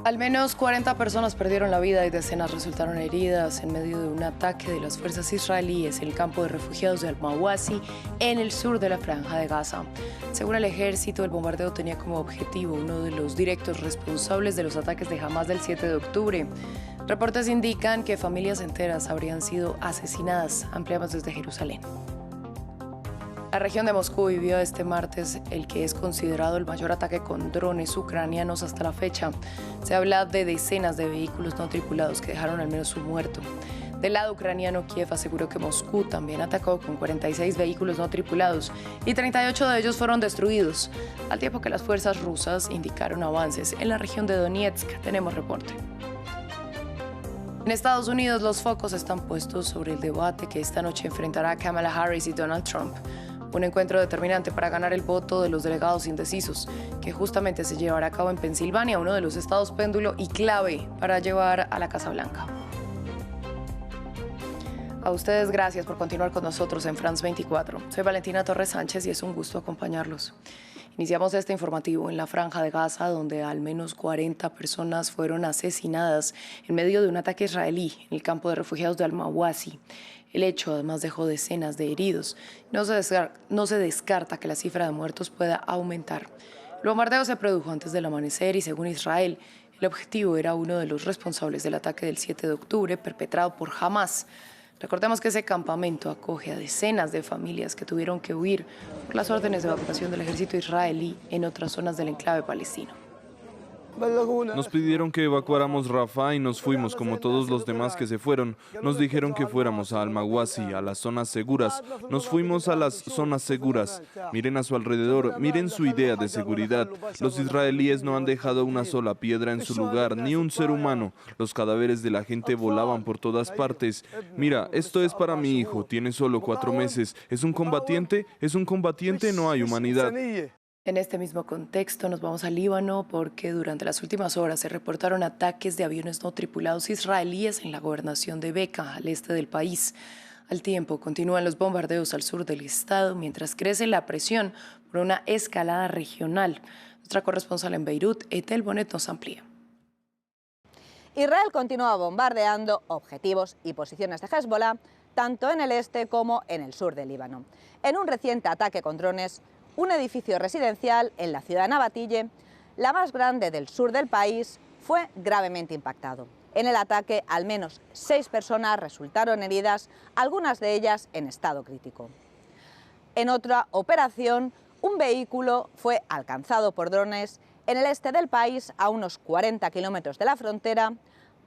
Al menos 40 personas perdieron la vida y decenas resultaron heridas en medio de un ataque de las fuerzas israelíes en el campo de refugiados de Al-Mawasi, en el sur de la Franja de Gaza. Según el ejército, el bombardeo tenía como objetivo uno de los directos responsables de los ataques de Hamás del 7 de octubre. Reportes indican que familias enteras habrían sido asesinadas. Ampliamos desde Jerusalén. La región de Moscú vivió este martes el que es considerado el mayor ataque con drones ucranianos hasta la fecha. Se habla de decenas de vehículos no tripulados que dejaron al menos un muerto. Del lado ucraniano, Kiev aseguró que Moscú también atacó con 46 vehículos no tripulados y 38 de ellos fueron destruidos, al tiempo que las fuerzas rusas indicaron avances en la región de Donetsk. Tenemos reporte. En Estados Unidos, los focos están puestos sobre el debate que esta noche enfrentará a Kamala Harris y Donald Trump. Un encuentro determinante para ganar el voto de los delegados indecisos, que justamente se llevará a cabo en Pensilvania, uno de los estados péndulo y clave para llevar a la Casa Blanca. A ustedes, gracias por continuar con nosotros en France 24. Soy Valentina Torres Sánchez y es un gusto acompañarlos. Iniciamos este informativo en la Franja de Gaza, donde al menos 40 personas fueron asesinadas en medio de un ataque israelí en el campo de refugiados de Al-Mawasi. El hecho además dejó decenas de heridos. No se descarta que la cifra de muertos pueda aumentar. El bombardeo se produjo antes del amanecer y, según Israel, el objetivo era uno de los responsables del ataque del 7 de octubre perpetrado por Hamás. Recordemos que ese campamento acoge a decenas de familias que tuvieron que huir por las órdenes de evacuación del ejército israelí en otras zonas del enclave palestino. Nos pidieron que evacuáramos Rafah y nos fuimos como todos los demás que se fueron. Nos dijeron que fuéramos a Al-Mawasi, a las zonas seguras. Nos fuimos a las zonas seguras. Miren a su alrededor, miren su idea de seguridad. Los israelíes no han dejado una sola piedra en su lugar, ni un ser humano. Los cadáveres de la gente volaban por todas partes. Mira, esto es para mi hijo, tiene solo 4 meses. ¿Es un combatiente? ¿Es un combatiente? No hay humanidad. En este mismo contexto nos vamos al Líbano porque durante las últimas horas se reportaron ataques de aviones no tripulados israelíes en la gobernación de Bekaa, al este del país. Al tiempo, continúan los bombardeos al sur del estado, mientras crece la presión por una escalada regional. Nuestra corresponsal en Beirut, Etel Bonet, nos amplía. Israel continúa bombardeando objetivos y posiciones de Hezbollah, tanto en el este como en el sur del Líbano. En un reciente ataque con drones, un edificio residencial en la ciudad de Nabatille, la más grande del sur del país, fue gravemente impactado. En el ataque, al menos 6 personas resultaron heridas, algunas de ellas en estado crítico. En otra operación, un vehículo fue alcanzado por drones en el este del país, a unos 40 kilómetros de la frontera,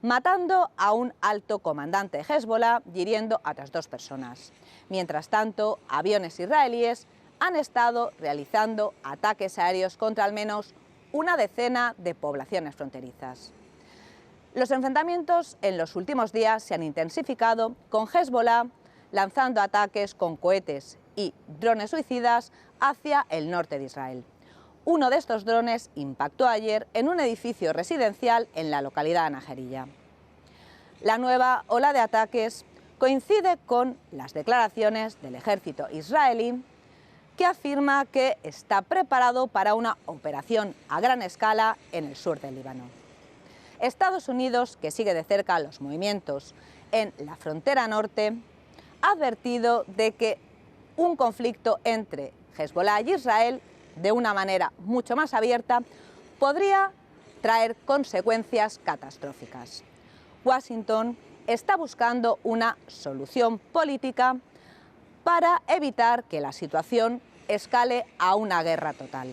matando a un alto comandante de Hezbollah y hiriendo a otras 2 personas. Mientras tanto, aviones israelíes han estado realizando ataques aéreos contra al menos una decena de poblaciones fronterizas. Los enfrentamientos en los últimos días se han intensificado, con Hezbollah lanzando ataques con cohetes y drones suicidas hacia el norte de Israel. Uno de estos drones impactó ayer en un edificio residencial en la localidad de Najerilla. La nueva ola de ataques coincide con las declaraciones del ejército israelí, que afirma que está preparado para una operación a gran escala en el sur del Líbano. Estados Unidos, que sigue de cerca los movimientos en la frontera norte, ha advertido de que un conflicto entre Hezbollah y Israel, de una manera mucho más abierta, podría traer consecuencias catastróficas. Washington está buscando una solución política para evitar que la situación escale a una guerra total.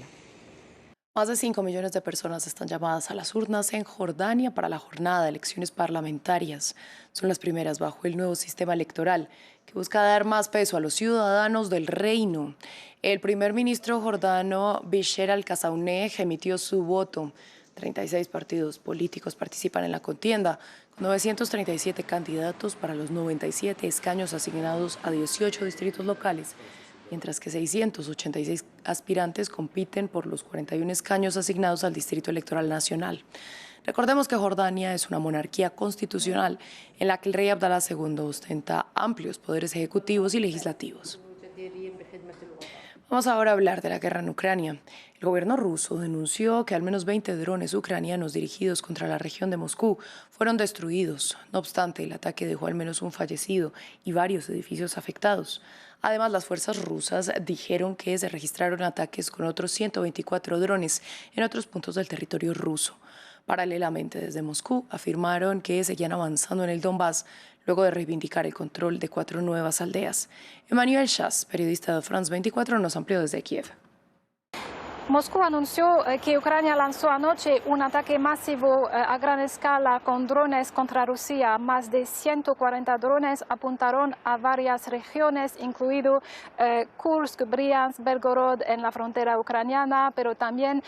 Más de 5 millones de personas están llamadas a las urnas en Jordania para la jornada de elecciones parlamentarias. Son las primeras bajo el nuevo sistema electoral que busca dar más peso a los ciudadanos del reino. El primer ministro jordano Bisher al-Kasauneh emitió su voto. 36 partidos políticos participan en la contienda, con 937 candidatos para los 97 escaños asignados a 18 distritos locales, mientras que 686 aspirantes compiten por los 41 escaños asignados al Distrito Electoral Nacional. Recordemos que Jordania es una monarquía constitucional en la que el rey Abdalá II ostenta amplios poderes ejecutivos y legislativos. Vamos ahora a hablar de la guerra en Ucrania. El gobierno ruso denunció que al menos 20 drones ucranianos dirigidos contra la región de Moscú fueron destruidos. No obstante, el ataque dejó al menos un fallecido y varios edificios afectados. Además, las fuerzas rusas dijeron que se registraron ataques con otros 124 drones en otros puntos del territorio ruso. Paralelamente, desde Moscú afirmaron que seguían avanzando en el Donbass luego de reivindicar el control de 4 nuevas aldeas. Emmanuel Shas, periodista de France 24, nos amplió desde Kiev. Moscú anunció que Ucrania lanzó anoche un ataque masivo a gran escala con drones contra Rusia. Más de 140 drones apuntaron a varias regiones, incluido Kursk, Bryansk, Belgorod en la frontera ucraniana, pero también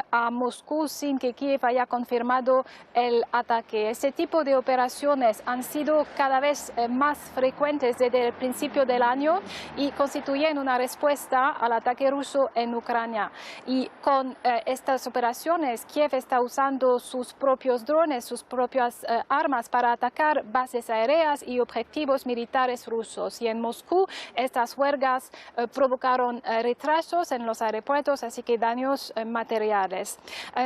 a Moscú sin que Kiev haya confirmado el ataque. Este tipo de operaciones han sido cada vez más frecuentes desde el principio del año y constituyen una respuesta al ataque ruso en Ucrania. Y con estas operaciones, Kiev está usando sus propios drones, sus propias armas para atacar bases aéreas y objetivos militares rusos. Y en Moscú, estas huelgas provocaron retrasos en los aeropuertos, así que daños materiales.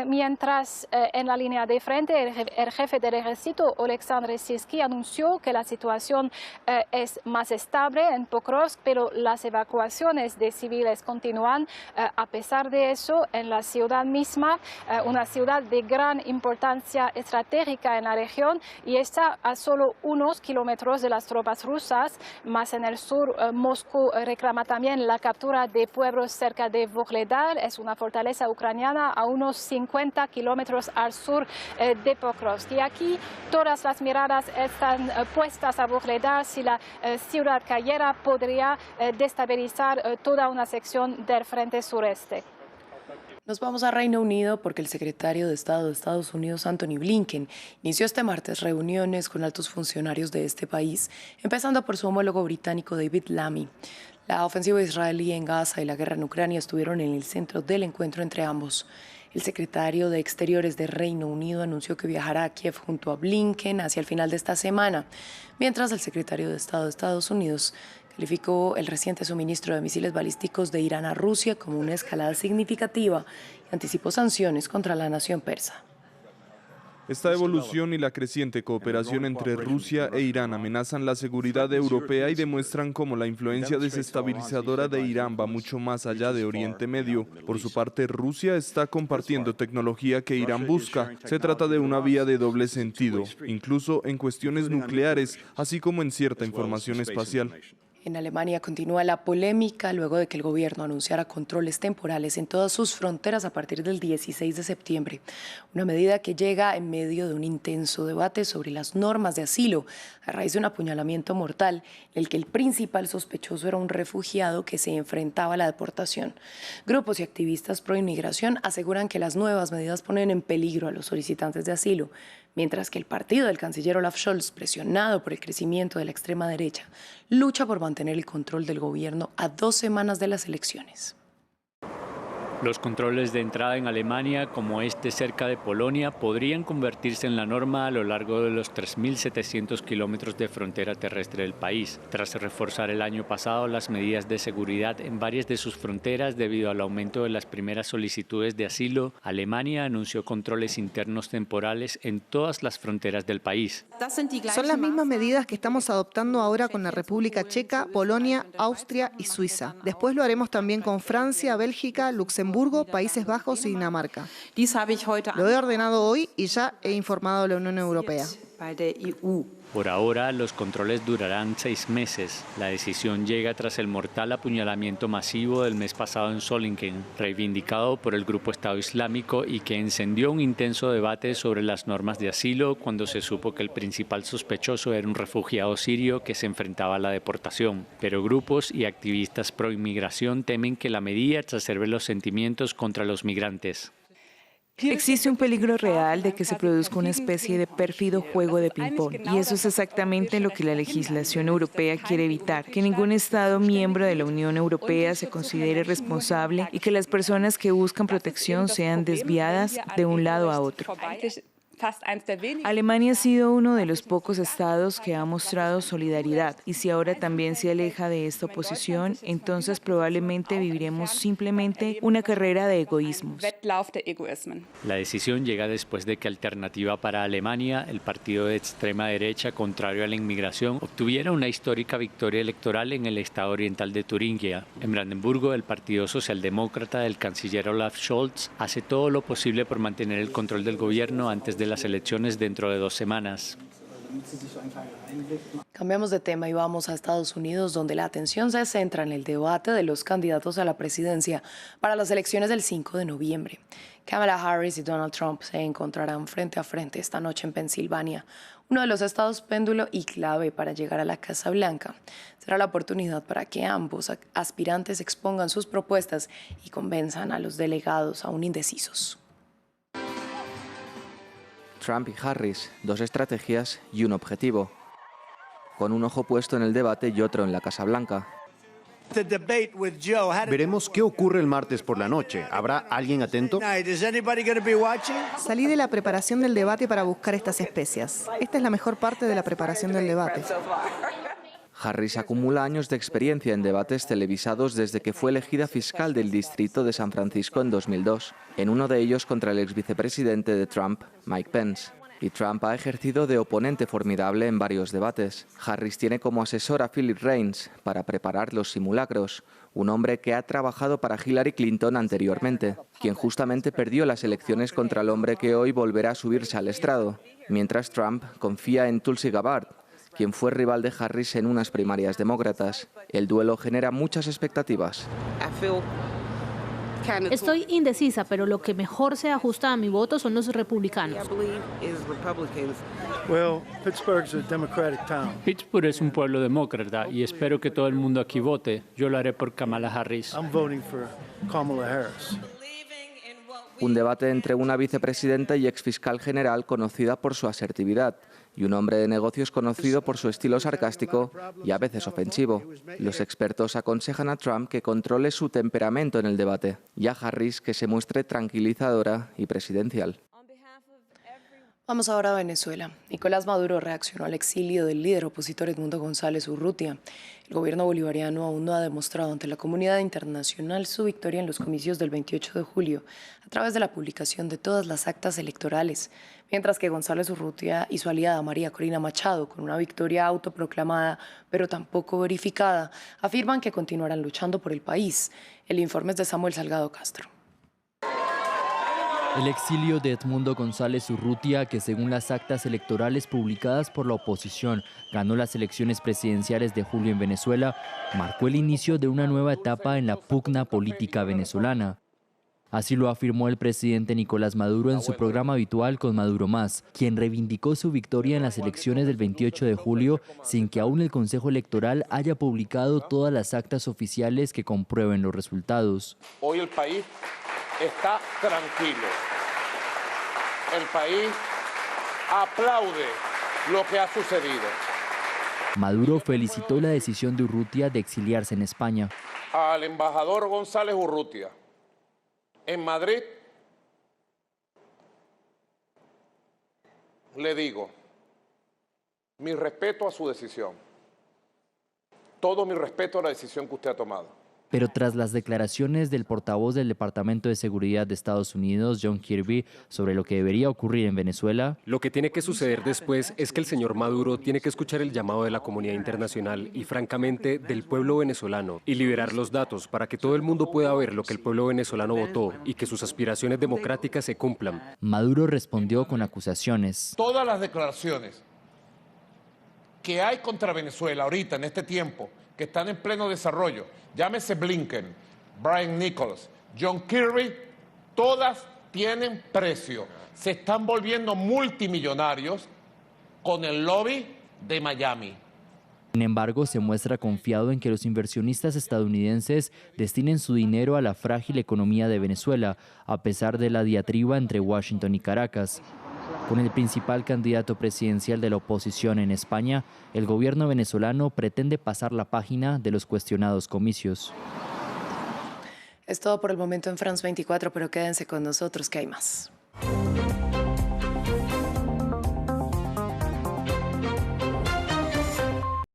Mientras en la línea de frente, el jefe del ejército, Oleksandr Sirski, anunció que la situación es más estable en Pokrovsk, pero las evacuaciones de civiles continúan. A pesar de eso, en la ciudad misma, una ciudad de gran importancia estratégica en la región y está a solo unos kilómetros de las tropas rusas. Más en el sur, Moscú reclama también la captura de pueblos cerca de Vuhledar. Es una fortaleza ucraniana a unos 50 kilómetros al sur de Pokrovsk. Y aquí todas las miradas están puestas a Vuhledar. Si la ciudad cayera, podría destabilizar toda una sección del frente sureste. Nos vamos a Reino Unido porque el secretario de Estado de Estados Unidos, Anthony Blinken, inició este martes reuniones con altos funcionarios de este país, empezando por su homólogo británico David Lammy. La ofensiva israelí en Gaza y la guerra en Ucrania estuvieron en el centro del encuentro entre ambos. El secretario de Exteriores de Reino Unido anunció que viajará a Kiev junto a Blinken hacia el final de esta semana, mientras el secretario de Estado de Estados Unidos calificó el reciente suministro de misiles balísticos de Irán a Rusia como una escalada significativa y anticipó sanciones contra la nación persa. Esta evolución y la creciente cooperación entre Rusia e Irán amenazan la seguridad europea y demuestran cómo la influencia desestabilizadora de Irán va mucho más allá de Oriente Medio. Por su parte, Rusia está compartiendo tecnología que Irán busca. Se trata de una vía de doble sentido, incluso en cuestiones nucleares, así como en cierta información espacial. En Alemania continúa la polémica luego de que el gobierno anunciara controles temporales en todas sus fronteras a partir del 16 de septiembre. Una medida que llega en medio de un intenso debate sobre las normas de asilo a raíz de un apuñalamiento mortal en el que el principal sospechoso era un refugiado que se enfrentaba a la deportación. Grupos y activistas pro inmigración aseguran que las nuevas medidas ponen en peligro a los solicitantes de asilo, mientras que el partido del canciller Olaf Scholz, presionado por el crecimiento de la extrema derecha, lucha por mantener el control del gobierno a 2 semanas de las elecciones. Los controles de entrada en Alemania, como este cerca de Polonia, podrían convertirse en la norma a lo largo de los 3.700 kilómetros de frontera terrestre del país, tras reforzar el año pasado las medidas de seguridad en varias de sus fronteras debido al aumento de las primeras solicitudes de asilo. Alemania anunció controles internos temporales en todas las fronteras del país. Son las mismas medidas que estamos adoptando ahora con la República Checa, Polonia, Austria y Suiza. Después lo haremos también con Francia, Bélgica, Luxemburgo, Países Bajos y Dinamarca. Lo he ordenado hoy y ya he informado a la Unión Europea. Por ahora, los controles durarán 6 meses. La decisión llega tras el mortal apuñalamiento masivo del mes pasado en Solingen, reivindicado por el grupo Estado Islámico y que encendió un intenso debate sobre las normas de asilo cuando se supo que el principal sospechoso era un refugiado sirio que se enfrentaba a la deportación. Pero grupos y activistas pro inmigración temen que la medida exacerbe los sentimientos contra los migrantes. Existe un peligro real de que se produzca una especie de pérfido juego de ping-pong, y eso es exactamente lo que la legislación europea quiere evitar, que ningún Estado miembro de la Unión Europea se considere responsable y que las personas que buscan protección sean desviadas de un lado a otro. Alemania ha sido uno de los pocos estados que ha mostrado solidaridad y si ahora también se aleja de esta oposición, entonces probablemente viviremos simplemente una carrera de egoísmos. La decisión llega después de que Alternativa para Alemania, el partido de extrema derecha contrario a la inmigración, obtuviera una histórica victoria electoral en el estado oriental de Turingia. En Brandenburgo, el partido socialdemócrata del canciller Olaf Scholz hace todo lo posible por mantener el control del gobierno antes de las elecciones dentro de 2 semanas. Cambiamos de tema y vamos a Estados Unidos, donde la atención se centra en el debate de los candidatos a la presidencia para las elecciones del 5 de noviembre. Kamala Harris y Donald Trump se encontrarán frente a frente esta noche en Pensilvania, uno de los estados péndulo y clave para llegar a la Casa Blanca. Será la oportunidad para que ambos aspirantes expongan sus propuestas y convenzan a los delegados aún indecisos. Trump y Harris, 2 estrategias y un objetivo, con un ojo puesto en el debate y otro en la Casa Blanca. Veremos qué ocurre el martes por la noche. ¿Habrá alguien atento? Salí de la preparación del debate para buscar estas especias. Esta es la mejor parte de la preparación del debate. Harris acumula años de experiencia en debates televisados desde que fue elegida fiscal del distrito de San Francisco en 2002, en uno de ellos contra el exvicepresidente de Trump, Mike Pence. Y Trump ha ejercido de oponente formidable en varios debates. Harris tiene como asesor a Philip Reince para preparar los simulacros, un hombre que ha trabajado para Hillary Clinton anteriormente, quien justamente perdió las elecciones contra el hombre que hoy volverá a subirse al estrado, mientras Trump confía en Tulsi Gabbard, quien fue rival de Harris en unas primarias demócratas. El duelo genera muchas expectativas. Estoy indecisa, pero lo que mejor se ajusta a mi voto son los republicanos. Pittsburgh es un pueblo demócrata y espero que todo el mundo aquí vote. Yo lo haré por Kamala Harris. Un debate entre una vicepresidenta y exfiscal general conocida por su asertividad y un hombre de negocios conocido por su estilo sarcástico y a veces ofensivo. Los expertos aconsejan a Trump que controle su temperamento en el debate y a Harris que se muestre tranquilizadora y presidencial. Vamos ahora a Venezuela. Nicolás Maduro reaccionó al exilio del líder opositor Edmundo González Urrutia. El gobierno bolivariano aún no ha demostrado ante la comunidad internacional su victoria en los comicios del 28 de julio a través de la publicación de todas las actas electorales, mientras que González Urrutia y su aliada María Corina Machado, con una victoria autoproclamada pero tampoco verificada, afirman que continuarán luchando por el país. El informe es de Samuel Salgado Castro. El exilio de Edmundo González Urrutia, que según las actas electorales publicadas por la oposición ganó las elecciones presidenciales de julio en Venezuela, marcó el inicio de una nueva etapa en la pugna política venezolana. Así lo afirmó el presidente Nicolás Maduro en su programa habitual Con Maduro Más, quien reivindicó su victoria en las elecciones del 28 de julio sin que aún el Consejo Electoral haya publicado todas las actas oficiales que comprueben los resultados. Hoy el país está tranquilo. El país aplaude lo que ha sucedido. Maduro felicitó la decisión de Urrutia de exiliarse en España. Al embajador González Urrutia, en Madrid, le digo, mi respeto a su decisión, todo mi respeto a la decisión que usted ha tomado. Pero tras las declaraciones del portavoz del Departamento de Seguridad de Estados Unidos, John Kirby, sobre lo que debería ocurrir en Venezuela, lo que tiene que suceder después es que el señor Maduro tiene que escuchar el llamado de la comunidad internacional y francamente del pueblo venezolano y liberar los datos para que todo el mundo pueda ver lo que el pueblo venezolano votó y que sus aspiraciones democráticas se cumplan. Maduro respondió con acusaciones. Todas las declaraciones que hay contra Venezuela ahorita en este tiempo, que están en pleno desarrollo, llámese Blinken, Brian Nichols, John Kirby, todas tienen precio. Se están volviendo multimillonarios con el lobby de Miami. Sin embargo, se muestra confiado en que los inversionistas estadounidenses destinen su dinero a la frágil economía de Venezuela, a pesar de la diatriba entre Washington y Caracas. Con el principal candidato presidencial de la oposición en España, el gobierno venezolano pretende pasar la página de los cuestionados comicios. Es todo por el momento en France 24, pero quédense con nosotros que hay más.